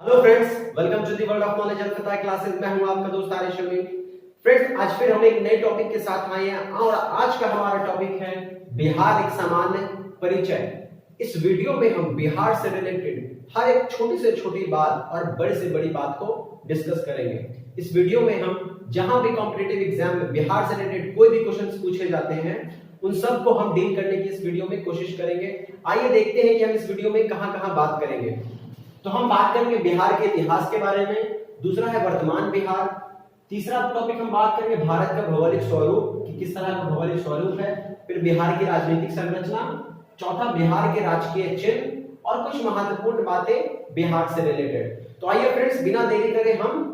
Hello friends, welcome to the world of knowledge and Fateh classes. मैं हूं आपका दोस्त आरिश अमीन। फ्रेंड्स, आज फिर हम एक नए टॉपिक के साथ आए हैं और आज का हमारा टॉपिक है बिहार एक सामान्य परिचय। इस वीडियो में हम बिहार से रिलेटेड हर एक छोटी से छोटी बात और बड़ी से बड़ी बात को डिस्कस करेंगे। इस वीडियो में हम जहां भी कॉम्पिटिटिव एग्जाम में बिहार से रिलेटेड कोई भी क्वेश्चंस पूछे जाते हैं उन सब को हम डील करने की इस वीडियो में कोशिश करेंगे। आइए देखते हैं कि हम इस वीडियो में कहां-कहां बात करेंगे। तो हम बात करेंगे बिहार के इतिहास के बारे में, दूसरा है वर्तमान बिहार, तीसरा टॉपिक हम बात करेंगे भारत का भौगोलिक स्वरूप कि किस तरह का भौगोलिक स्वरूप है, फिर बिहार की राजनीतिक संरचना, चौथा बिहार के राजकीय चिन्ह और कुछ महत्वपूर्ण बातें बिहार से रिलेटेड। तो आइए फ्रेंड्स, बिना देरी करे हम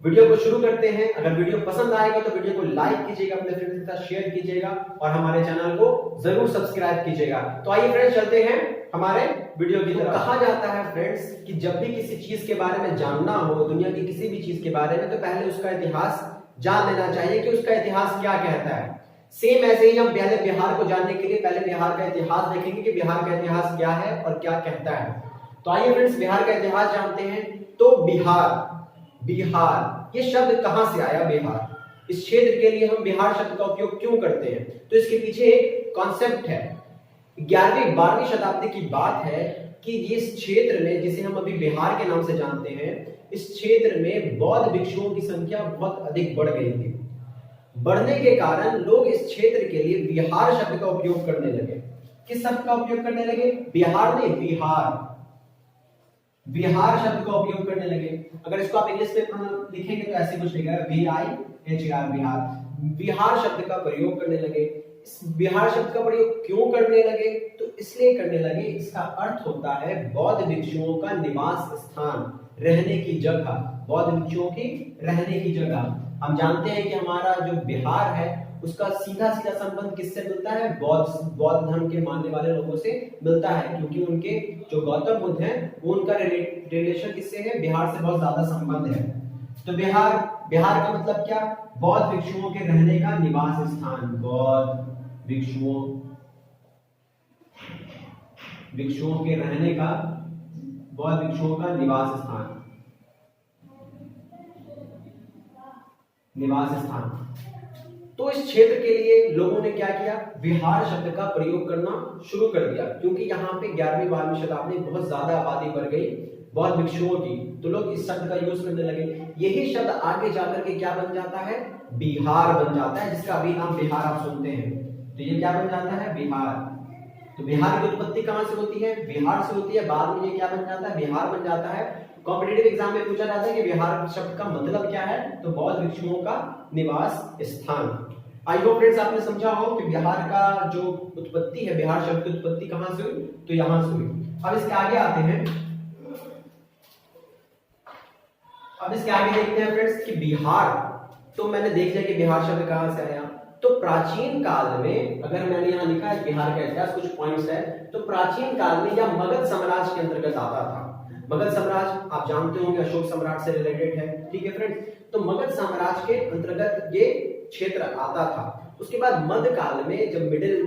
वीडियो को शुरू करते हैं। अगर वीडियो पसंद आएगा तो वीडियो को लाइक कीजिएगा, अपने फ्रेंड्स के साथ शेयर कीजिएगा और हमारे चैनल को जरूर सब्सक्राइब कीजिएगा। तो आइए फ्रेंड्स, चलते हैं हमारे वीडियो की तरफ। कहा जाता है फ्रेंड्स कि जब भी किसी चीज के बारे में जानना हो, दुनिया की किसी भी चीज के बारे में, तो पहले उसका इतिहास जान लेना चाहिए कि उसका इतिहास क्या कहता है। सेम ऐसे ही हम पहले बिहार को जानने के लिए पहले बिहार का इतिहास देखेंगे कि बिहार का इतिहास क्या है और क्या कहता है। तो आइए फ्रेंड्स, बिहार का इतिहास जानते हैं। तो बिहार ये शब्द कहां से आया? बिहार, इस क्षेत्र के लिए हम बिहार शब्द का उपयोग क्यों करते हैं? तो इसके पीछे एक कॉन्सेप्ट है। 11वीं 12वीं शताब्दी की बात है कि इस क्षेत्र में, जिसे हम अभी बिहार के नाम से जानते हैं, इस क्षेत्र में बौद्ध भिक्षुओं की संख्या बहुत अधिक बढ़ गई थी। बढ़ने के कारण लोग इस क्षेत्र के लिए बिहार शब्द का उपयोग करने लगे। किस शब्द का उपयोग करने लगे? बिहार नहीं, बिहार शब्द का उपयोग करने लगे। अगर इसको आप इंग्लिश में लिखेंगे तो ऐसे कुछ लिखा है BIHAR, बिहार। बिहार शब्द का प्रयोग करने लगे। इस बिहार शब्द का प्रयोग क्यों करने लगे? तो इसलिए करने लगे, इसका अर्थ होता है बौद्ध भिक्षुओं का निवास स्थान, रहने की जगह, बौद्ध भिक्षुओं की रहने की जगह। हम जानते हैं कि हमारा जो बिहार है उसका सीधा सीधा संबंध किससे मिलता है? बौद्ध धर्म के मानने वाले लोगों से मिलता है, क्योंकि उनके जो गौतम बुद्ध हैं वो उनका रिलेशन किससे है? बिहार से बहुत ज्यादा संबंध है। तो बिहार का मतलब क्या? बौद्ध भिक्षुओं के रहने का निवास स्थान, बौद्ध भिक्षुओं के रहने का, बौद्ध भिक्षुओं का निवास स्थान। तो इस क्षेत्र के लिए लोगों ने क्या किया? बिहार शब्द का प्रयोग करना शुरू कर दिया, क्योंकि यहाँ पे 11वीं 12वीं शताब्दी में बहुत ज्यादा आबादी बढ़ गई बौद्ध भिक्षुओं की, तो लोग इस शब्द का यूज करने लगे। यही शब्द आगे जाकर के क्या बन जाता है? बिहार बन जाता है, जिसका अभी नाम बिहार आप सुनते हैं। तो ये क्या बन जाता है? बिहार। तो बिहार की उत्पत्ति कहां से होती है? बिहार से होती है। बाद में ये क्या बन जाता है? बिहार बन जाता है। कॉम्पिटिटिव एग्जाम में पूछा जाता है कि बिहार शब्द का मतलब क्या है? तो बौद्ध भिक्षुओं का निवास स्थान। आई होप फ्रेंड्स आपने समझा हो कि बिहार का जो उत्पत्ति है, बिहार शब्द की उत्पत्ति कहां से हुई? तो यहां से हुई। अब इसके आगे आते हैं, अब इसके आगे देखते हैं फ्रेंड्स कि बिहार, तो मैंने देख लिया कि बिहार शब्द कहां से आया। तो प्राचीन काल में, अगर मैंने यहां लिखा है बिहार का इतिहास, कुछ पॉइंट्स है, तो प्राचीन काल में यह मगध साम्राज्य के अंतर्गत आता था। मगध साम्राज्य आप जानते होंगे अशोक सम्राट से रिलेटेड है, ठीक है फ्रेंड्स। तो मगध साम्राज्य के अंतर्गत ये क्षेत्र आता था। उसके बाद मध्यकाल में जब मिडिल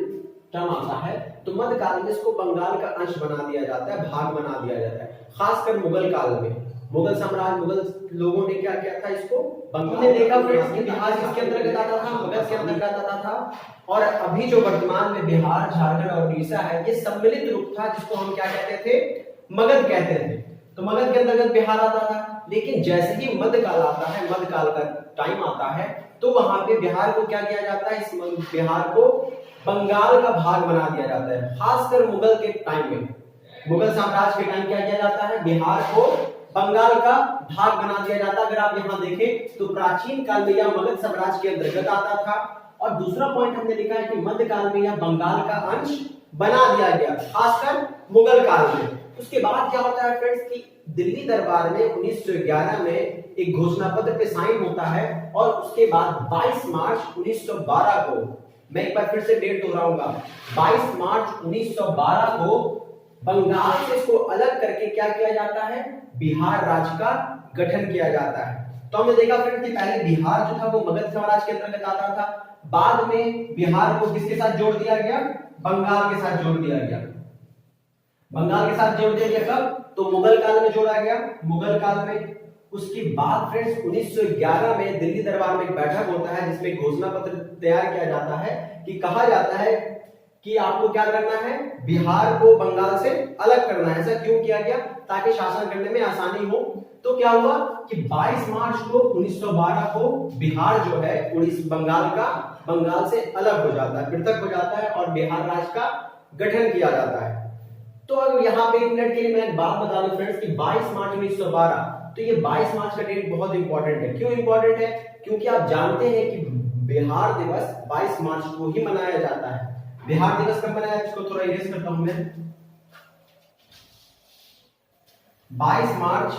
टर्म आता है, तो मध्यकाल में इसको बंगाल का अंश बना दिया जाता है, भाग बना दिया जाता है। खासकर मुगल काल में मुगल साम्राज्य, मुगल लोगों ने क्या किया था? इसको बंगाल ने देखा फ्रेंड्स कि बिहार किसके अंतर्गत आता था? मगध के अंतर्गत आता था। और अभी जो वर्तमान में बिहार, झारखंड और उड़ीसा है, ये सम्मिलित रूप था, जिसको हम क्या कहते थे? मगध कहते थे। तो मगध के अंतर्गत बिहार आता था। लेकिन जैसे ही मध्यकाल आता है, मध्यकाल का टाइम आता है, तो वहां पे बिहार को क्या किया जाता है? इस बिहार को बंगाल का भाग बना दिया जाता है। खासकर मुगल के टाइम में, मुगल साम्राज्य के टाइम क्या किया जाता है? बिहार को बंगाल का भाग बना दिया जाता। अगर आप यहां देखें तो प्राचीन काल में यह मगध साम्राज्य के अंतर्गत आता था। और दूसरा पॉइंट हमने लिखा है कि मध्यकाल में यह बंगाल का अंश बना दिया गया, खासकर मुगल काल में। उसके बाद क्या होता है फ्रेंड्स कि दिल्ली दरबार में 1911 में एक घोषणा पत्र पे साइन होता है, और उसके बाद 22 मार्च 1912 को, मैं एक बार फिर से डेट दोहराऊंगा, 22 मार्च 1912 को बंगाल से इसको अलग करके क्या किया जाता है? बिहार राज्य का गठन किया जाता है। तो हमने देखा फ्रेंड्स कि पहले बिहार जो था वो मगध साम्राज्य के अंतर्गत आता था। बाद में बिहार को किसके साथ जोड़ दिया गया? बंगाल के साथ जोड़ दिया गया। बंगाल के साथ जोड़ दिया गया कब? तो मुगल काल में जोड़ा गया, मुगल काल में। उसके बाद फ्रेंड्स 1911 में दिल्ली दरबार में एक बैठक होता है जिसमें घोषणा पत्र तैयार किया जाता है कि कहा जाता है कि आपको क्या करना है, बिहार को बंगाल से अलग करना है। ऐसा क्यों किया गया? ताकि शासन करने में आसानी हो। तो क्या हुआ कि 22 मार्च को 1912 को बिहार जो है बंगाल से अलग हो जाता है, पृथक हो जाता है और बिहार राज्य का गठन किया जाता है। तो अगर यहाँ पे 1 मिनट के लिए मैं एक बात बता दूं फ्रेंड्स कि 22 मार्च 1912, तो ये 22 मार्च का डेट बहुत इंपॉर्टेंट है। क्यों इंपॉर्टेंट है? क्योंकि आप जानते हैं कि बिहार दिवस 22 मार्च को ही मनाया जाता है। बिहार दिवस कब मनाया? इसको थोड़ा इरेज करता हूं मैं। 22 मार्च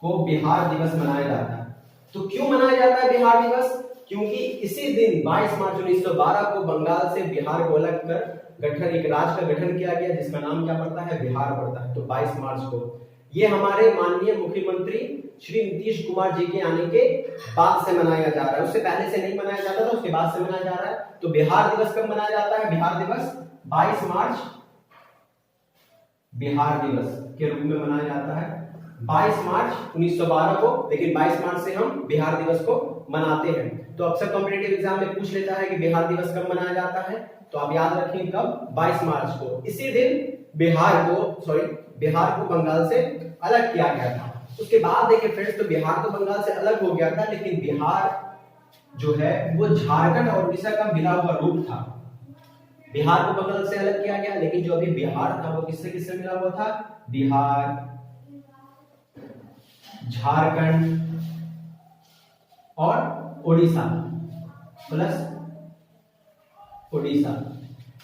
को बिहार दिवस मनाया जाता है। तो क्यों मनाया जाता है बिहार दिवस? क्योंकि इसी दिन 22 मार्च 1912 को बंगाल से बिहार को अलग कर एक राज्य का गठन किया गया जिसका नाम क्या पड़ता है? बिहार पड़ता है। तो 22 मार्च को ये हमारे माननीय मुख्यमंत्री श्री नीतीश कुमार जी के आने के बाद से मनाया जा रहा है। उससे पहले से नहीं मनाया जाता था, उसके बाद से मनाया जा रहा है। तो बिहार दिवस कब मनाया जाता है? बिहार दिवस 22 मार्च बिहार दिवस के रूप में मनाया जाता है 22 मार्च 1912 को। लेकिन 22 मार्च से हम बिहार दिवस को मनाते हैं। तो अक्सर कॉम्पिटिटिव एग्जाम में पूछ लेता है कि बिहार दिवस कब मनाया जाता है, तो आप याद रखें कब? 22 मार्च को। इसी दिन बिहार को बंगाल से अलग किया गया था। उसके बाद देखिए फ्रेंड्स, तो बिहार तो बंगाल से अलग हो गया था, लेकिन बिहार जो है वो झारखंड और उड़ीसा का मिला हुआ रूप था। बिहार को बंगाल से अलग किया गया, लेकिन जो अभी बिहार था वो किससे किससे मिला हुआ था? बिहार, झारखंड और उड़ीसा प्लस उड़ीसा,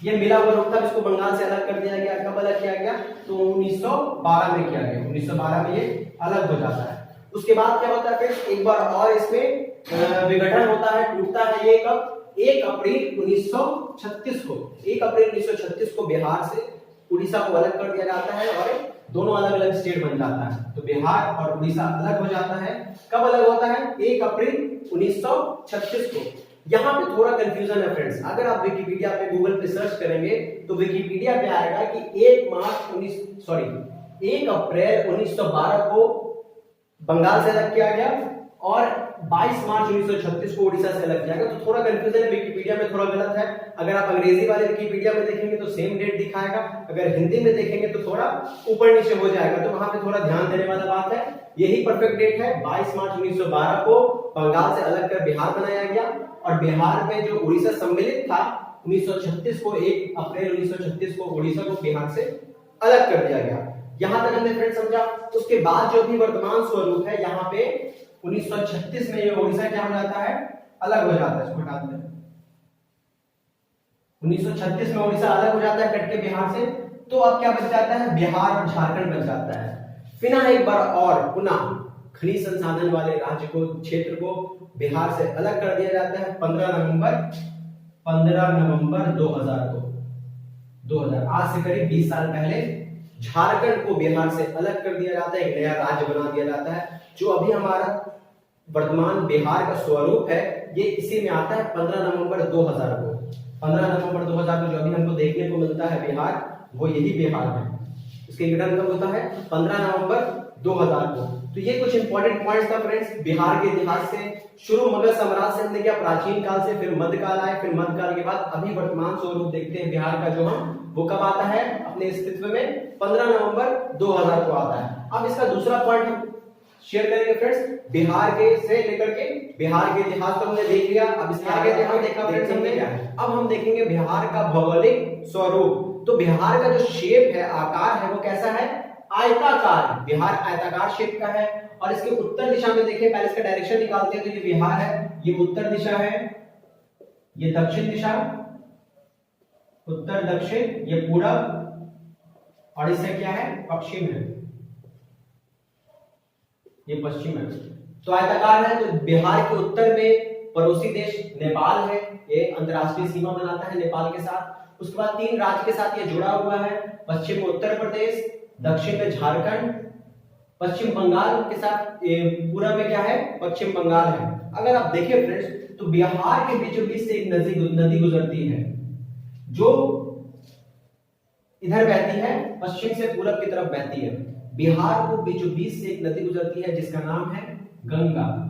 ये मिला हुआ रूप था। इसको बंगाल से अलग कर दिया गया। कब अलग किया गया? तो 1912 में किया गया। 1912 में ये अलग हो जाता है। उसके बाद क्या होता है फिर? एक बार और इसमें विघटन होता है, टूटता है। ये कब? 1 अप्रैल 1936 को। 1 अप्रैल 1936 को बिहार से उड़ीसा को अलग कर दिया जाता है और दोनों अलग अलग स्टेट बन जाता है। तो बिहार और उड़ीसा अलग हो जाता है। कब अलग होता है? 1 अप्रैल 1936 को। यहाँ पे थोड़ा कंफ्यूजन है फ्रेंड्स। अगर आप विकिपीडिया पे गूगल पे सर्च करेंगे तो विकिपीडिया पे आएगा कि 1 अप्रैल 1912 को बंगाल से अलग किया गया और 22 मार्च 1936 को उड़ीसा से अलग किया गया। तो थोड़ा कंफ्यूजन है, विकिपीडिया में थोड़ा गलत है। अगर आप अंग्रेजी वाले विकिपीडिया में देखेंगे तो सेम डेट दिखाएगा, अगर हिंदी में देखेंगे तो थोड़ा ऊपर नीचे हो जाएगा। तो वहां पे थोड़ा ध्यान देने वाला बात है। यही परफेक्ट डेट है। 22 मार्च 1912 को बंगाल से अलग कर बिहार बनाया गया और बिहार में जो उड़ीसा सम्मिलित था 1936 को, 1 अप्रैल 1936 को उड़ीसा को बिहार से अलग कर दिया गया। यहां तक हमने फ्रेंड समझा। उसके बाद जो भी वर्तमान स्वरूप है, यहाँ पे 1936 में ये उड़ीसा क्या हो जाता है? अलग हो जाता है। इसको हटा दें। 1936 में उड़ीसा अलग हो जाता है कट के बिहार से। तो अब क्या बच जाता है? बिहार और झारखंड बच जाता है। पुनः एक बार और खनिज संसाधन वाले राज्य को, क्षेत्र को बिहार से अलग कर दिया जाता है 15 नवंबर 2000 को। 2000 आज से करीब 20 साल पहले झारखंड को बिहार से अलग कर दिया जाता है, एक नया राज्य बना दिया जाता है। जो अभी हमारा वर्तमान बिहार का स्वरूप है ये इसी में आता है 15 नवंबर 2000 को। 15 नवंबर 2000 को जो अभी हमको देखने को मिलता है बिहार, वो यही बिहार है। इसके गठन कब होता है? 15 नवंबर 2000 को। तो ये कुछ इंपॉर्टेंट पॉइंट्स था फ्रेंड्स बिहार के इतिहास से। शुरू मगध साम्राज्य से हमने किया, प्राचीन काल से, फिर मध्यकाल आए, फिर मध्यकाल के बाद अभी वर्तमान स्वरूप देखते हैं बिहार का जो हम, वो कब आता है अपने अस्तित्व में? 15 नवंबर 2000 को आता है। अब इसका दूसरा पॉइंट हम शेयर करेंगे फ्रेंड्स, बिहार के से लेकर के बिहार के इतिहास को हमने देख लिया। अब इसके आगे ध्यान देखा फ्रेंड्स हमने। अब हम देखेंगे बिहार का भौगोलिक स्वरूप। तो बिहार का जो शेप है, आकार है, वो कैसा है? आयताकार। बिहार आयताकार शेप का है। और इसके उत्तर दिशा में देखिए, पहले इसका डायरेक्शन निकालते हैं। तो ये बिहार है, ये उत्तर दिशा है, ये दक्षिण दिशा, उत्तर दक्षिण, ये पूरब, और इससे क्या है? पश्चिम है, ये पश्चिम है। तो आयताकार है। तो बिहार के उत्तर में पड़ोसी देश नेपाल है, ये अंतरराष्ट्रीय सीमा बनाता है नेपाल के साथ। उसके बाद 3 राज्य के साथ ये जुड़ा हुआ है। पश्चिम में उत्तर प्रदेश, दक्षिण में झारखंड, पश्चिम बंगाल के साथ, पूर्व में क्या है? पश्चिम बंगाल है। अगर आप देखें फ्रेंड्स तो बिहार के बीचों बीच से एक नदी गुजरती है जो इधर बहती है, पश्चिम से पूरब की तरफ बहती है। बिहार को बीचों बीच से एक नदी गुजरती है जिसका नाम है गंगा।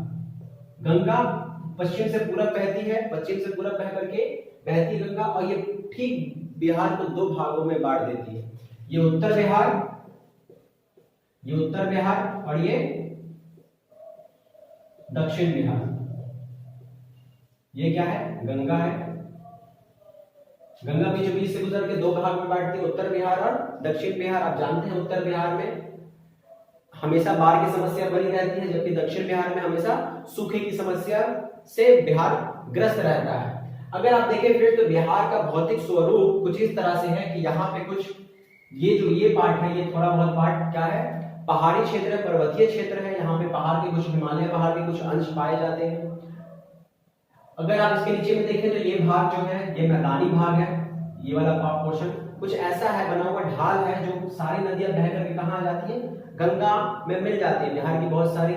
गंगा पश्चिम से पूरब बहती है, पश्चिम से पूरब बह करके बहती है गंगा, और ये ठीक बिहार को दो भागों में बांट देती है। ये उत्तर बिहार, ये उत्तर बिहार, और ये दक्षिण बिहार। ये क्या है? गंगा है। गंगा बीचों बीच से गुजर के दो भाग में बांटती है, उत्तर बिहार और दक्षिण बिहार। आप जानते हैं उत्तर बिहार में हमेशा बाढ़ की समस्या बनी रहती है, जबकि दक्षिण बिहार में हमेशा सूखे की समस्या से बिहार ग्रस्त रहता है। अगर आप देखें फिर तो बिहार का भौतिक स्वरूप कुछ इस तरह से है कि यहाँ पे कुछ ये पार्ट है, ये थोड़ा बहुत पार्ट क्या है? पहाड़ी क्षेत्र है, पर्वतीय क्षेत्र है। यहाँ पे पहाड़ के कुछ हिमालय पहाड़ के कुछ अंश पाए जाते हैं। अगर आप इसके नीचे में देखें तो ये भाग जो है ये मैदानी भाग है। ये वाला पोर्शन कुछ ऐसा है, बना हुआ ढाल है जो सारी नदियां बह करके कहाँ आ जाती है? गंगा में मिल जाती है। बिहार की बहुत सारी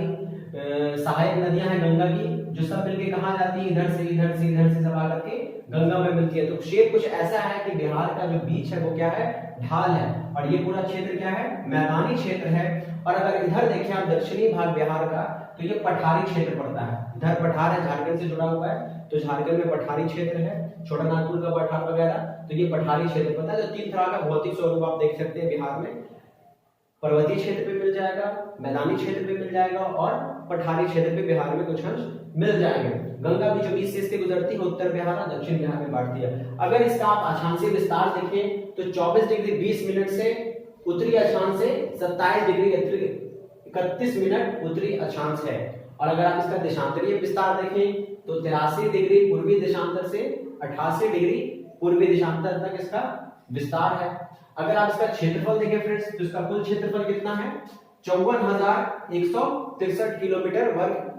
सहायक नदियां हैं गंगा की, जो सब मिलके कहाँ जाती है? इधर से इधर से इधर से सब आ करके गंगा में मिलती है। तो शेप कुछ ऐसा है कि बिहार का जो बीच है वो क्या है? ढाल है, और ये पूरा क्षेत्र क्या है? मैदानी क्षेत्र है। और अगर इधर देखें आप दक्षिणी भाग बिहार का, तो ये पठारी क्षेत्र पड़ता है। इधर पठार है, झारखंड से जुड़ा हुआ है, तो झारखंड में पठारी क्षेत्र है, छोटा नागपुर का पठार वगैरह, तो ये पठारी क्षेत्र पड़ता है। तो तीन तरह का भौतिक स्वरूप आप देख सकते हैं बिहार में। पर्वतीय क्षेत्र पे मिल जाएगा, मैदानी क्षेत्र पे मिल जाएगा, और पठारी क्षेत्र पे बिहार में कुछ अंश मिल जाएंगे। गंगा बीचों बीच से इसके गुजरती है, उत्तर बिहार और दक्षिण बिहार में बांटती है। अगर इसका आप अक्षांशीय विस्तार देखें तो 24 डिग्री 20 मिनट से उत्तरी अक्षांश से 27 डिग्री 31 मिनट उत्तरी अक्षांश है। और अगर आप इसका देशांतरीय विस्तार देखें तो 83 डिग्री पूर्वी देशांतर से 88 डिग्री पूर्वी देशांतर तक इसका विस्तार है। अगर आप इसका क्षेत्रफल देखें फ्रेंड्स तो इसका कुल क्षेत्रफल कितना है? 54,163 किलोमीटर वर्ग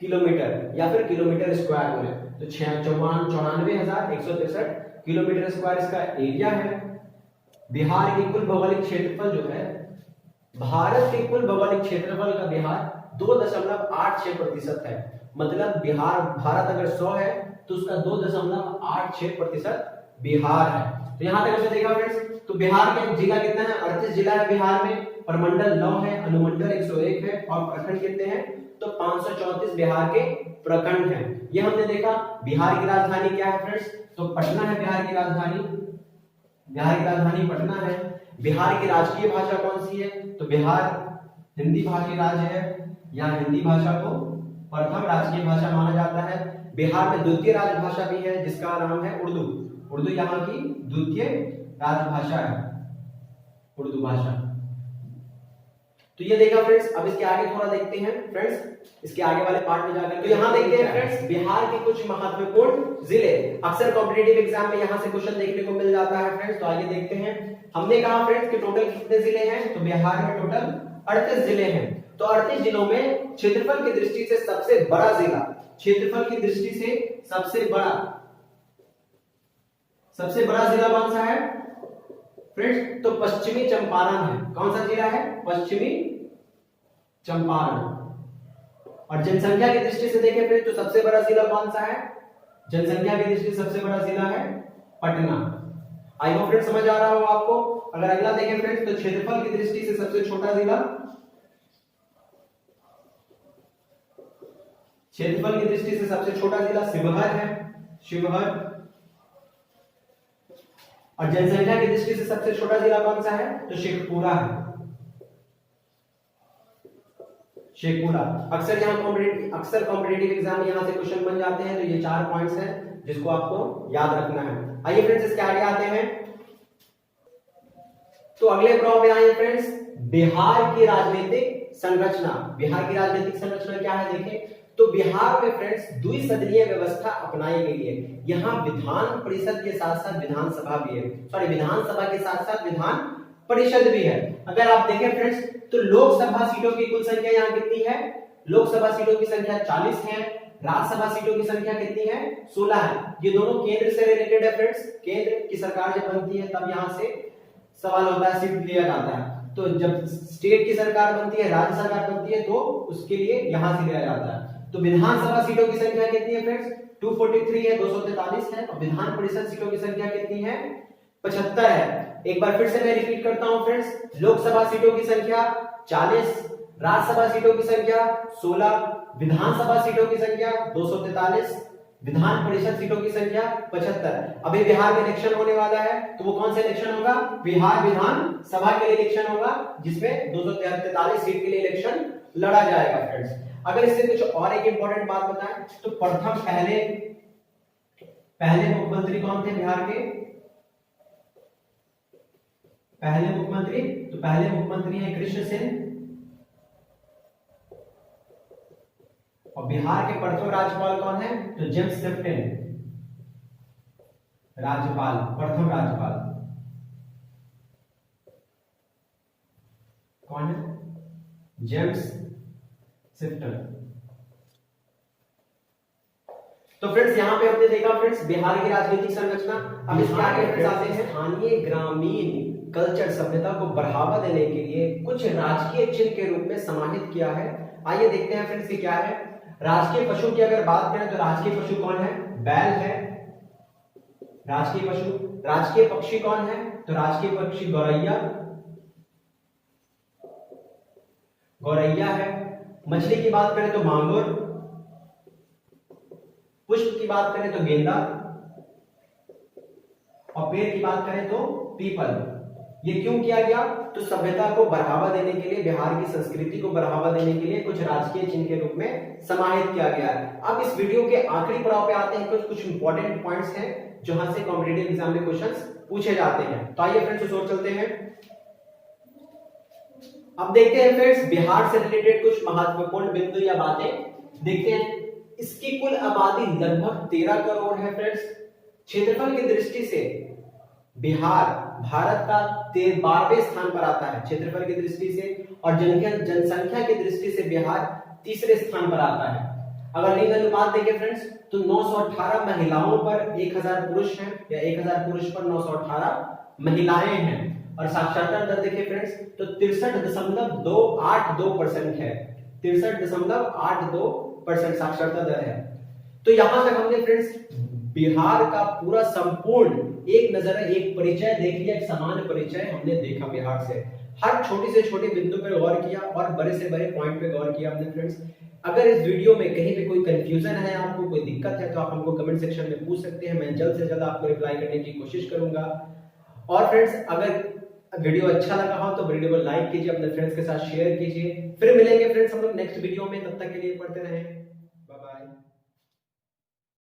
किलोमीटर, या फिर किलोमीटर स्क्वायर बोले तो 94,163 किलोमीटर स्क्वायर इसका एरिया है। बिहार की कुल भौगोलिक क्षेत्रफल जो है, भारत के कुल भौगोलिक क्षेत्रफल का बिहार 2.86% है। मतलब भारत अगर 100 है तो उसका 2.86% बिहार है। तो यहाँ तक हमने देखा फ्रेंड्स, तो बिहार के जिला कितना है? 38 जिला है बिहार में, प्रमंडल 9 है, अनुमंडल 101 है, और प्रखंड कितने हैं? तो 534 बिहार के प्रखंड हैं। ये हमने देखा। बिहार की राजधानी क्या है फ्रेंड्स? तो पटना है बिहार की राजधानी। बिहार की राजधानी पटना है। बिहार की राजकीय भाषा कौन सी है? तो बिहार हिंदी भाषी राज्य है, या हिंदी भाषा को प्रथम राजकीय भाषा माना जाता है। बिहार में द्वितीय राजभाषा भी है जिसका नाम है उर्दू। उर्दू यहाँ की द्वितीय राजभाषा है, उर्दू भाषा। तो ये देखा फ्रेंड्स। अब इसके आगे थोड़ा देखते हैं फ्रेंड्स, इसके आगे वाले पार्ट में जाकर। तो यहाँ देखते हैं फ्रेंड्स बिहार के कुछ महत्वपूर्ण जिले। अक्सर कॉम्पिटिटिव एग्जाम में यहाँ से क्वेश्चन देखने को मिल जाता है फ्रेंड्स। तो आगे देखते हैं। हमने कहा फ्रेंड्स कि टोटल कितने जिले हैं? तो बिहार में टोटल 38 जिले हैं। तो 38 जिलों में क्षेत्रफल की दृष्टि से सबसे बड़ा जिला, क्षेत्रफल की दृष्टि से सबसे बड़ा जिला कौन सा है फ्रेंड्स? तो पश्चिमी चंपारण है। कौन सा जिला है? पश्चिमी चंपारण। और जनसंख्या की दृष्टि से देखें फ्रेंड्स तो सबसे बड़ा जिला कौन सा है? जनसंख्या की दृष्टि से सबसे बड़ा जिला है पटना। आई होप फ्रेंड्स समझ आ रहा हो आपको। अगर अगला देखें फ्रेंड्स तो क्षेत्रफल की दृष्टि से सबसे छोटा जिला, क्षेत्रफल की दृष्टि से सबसे छोटा जिला शिवहर है, शिवहर। और जनसंख्या की दृष्टि से सबसे छोटा जिला कौन सा है? तो शेखपुरा है, शेखपुरा। अक्सर कॉम्पिटिटिव एग्जाम में यहां से क्वेश्चन बन जाते हैं। तो ये 4 पॉइंट्स हैं जिसको आपको याद रखना है। आइए फ्रेंड्स इसके आगे आते हैं। तो अगले प्रॉब्लम में आइए फ्रेंड्स, बिहार की राजनीतिक संरचना। बिहार की राजनीतिक संरचना क्या है देखें। तो बिहार में फ्रेंड्स द्विसदनीय व्यवस्था अपनाई गई है। यहाँ विधान परिषद के साथ साथ विधानसभा भी है, विधानसभा के साथ साथ विधान परिषद भी है। अगर आप देखें फ्रेंड्स तो लोकसभा सीटों की कुल संख्या यहाँ कितनी है? लोकसभा सीटों की संख्या 40 है। राज्यसभा सीटों की संख्या कितनी है? 16 है। ये दोनों केंद्र से रिलेटेड है फ्रेंड्स। केंद्र की सरकार जब बनती है तब यहाँ से सवाल होता है, सीट लिया जाता है। तो जब स्टेट की सरकार बनती है, राज्य सरकार बनती है, तो उसके लिए यहां से लिया जाता है। तो विधानसभा सीटों की संख्या कितनी है फ्रेंड्स? 243 है, 243 है। और विधान परिषद सीटों की संख्या कितनी है? 75 है। एक बार फिर से मैं रिपीट करता हूं फ्रेंड्स, लोकसभा सीटों की संख्या 40, राज्यसभा सीटों की संख्या 16, विधानसभा सीटों की संख्या 243, विधान परिषद सीटों की संख्या 75। अभी बिहार में इलेक्शन होने वाला है, तो वो कौन सा इलेक्शन होगा? बिहार विधान सभा के लिए इलेक्शन होगा, जिसमें 243 सीट के लिए इलेक्शन लड़ा जाएगा फ्रेंड्स। अगर इससे कुछ और एक इंपॉर्टेंट बात बताएं तो प्रथम पहले मुख्यमंत्री कौन थे बिहार के? पहले मुख्यमंत्री हैं कृष्ण सेन, और बिहार के प्रथम राज्यपाल कौन है? तो जेम्स शिफ्टन, प्रथम राज्यपाल कौन है? जेम्स शिफ्टन। तो फ्रेंड्स यहां पे हमने देखा फ्रेंड्स बिहार की राजनीतिक संरचना। अब इसके आगे फ्रेंड्स आते हैं स्थानीय ग्रामीण कल्चर सभ्यता को बढ़ावा देने के लिए कुछ राजकीय चिन्ह के रूप में समाहित किया है। आइए देखते हैं फ्रेंड्स ये क्या है। राजकीय पशु की अगर बात करें तो राजकीय पशु कौन है? बैल है राजकीय पशु। राजकीय पक्षी कौन है? तो राजकीय पक्षी गौरैया है। मछली की बात करें तो मांगुर, पुष्प की बात करें तो गेंदा, और पेड़ की बात करें तो पीपल। ये क्यों किया गया? तो सभ्यता को बढ़ावा देने के लिए, बिहार की संस्कृति को बढ़ावा देने के लिए कुछ राजकीय चिन्ह के रूप में समाहित किया गया है। अब इस वीडियो के आखिरी पड़ाव पे आते हैं, कुछ इंपॉर्टेंट पॉइंट्स हैं जहां से कॉम्पिटिटिव एग्जाम में क्वेश्चंस पूछे जाते हैं। तो आइए फ्रेंड्स और चलते हैं। अब देखते हैं फ्रेंड्स बिहार से रिलेटेड कुछ महत्वपूर्ण बिंदु या बातें देखते हैं। इसकी कुल आबादी लगभग 13 करोड़ है फ्रेंड्स। क्षेत्रफल की दृष्टि से बिहार भारत का 12वें स्थान पर आता है क्षेत्रफल की दृष्टि से, और जनसंख्या की दृष्टि से बिहार तीसरे स्थान पर आता है। अगर लिंग अनुपात देखें फ्रेंड्स तो 918 महिलाओं पर 1000 पुरुष हैं, या 1000 पुरुष पर 918 महिलाएं हैं। और साक्षरता दर देखें फ्रेंड्स तो 63.282% है। 63.82% साक्षरता दर है। तो यहां तक हमने फ्रेंड्स बिहार का पूरा संपूर्ण एक नजर एक परिचय देख लिया, एक सामान्य परिचय हमने देखा बिहार से। हर छोटी से छोटे बिंदु पर गौर किया और बड़े से बड़े पॉइंट पे गौर किया हमने फ्रेंड्स। अगर इस वीडियो में कहीं पे कोई कंफ्यूजन है, आपको कोई दिक्कत है, तो आप हमको कमेंट सेक्शन में पूछ सकते हैं। मैं जल्द से जल्द आपको रिप्लाई करने की कोशिश करूंगा। और फ्रेंड्स अगर वीडियो अच्छा लगा हो तो वीडियो को लाइक कीजिए, अपने फ्रेंड्स के साथ शेयर कीजिए। फिर मिलेंगे फ्रेंड्स हम लोग नेक्स्ट वीडियो में, तब तक के लिए पढ़ते रहें।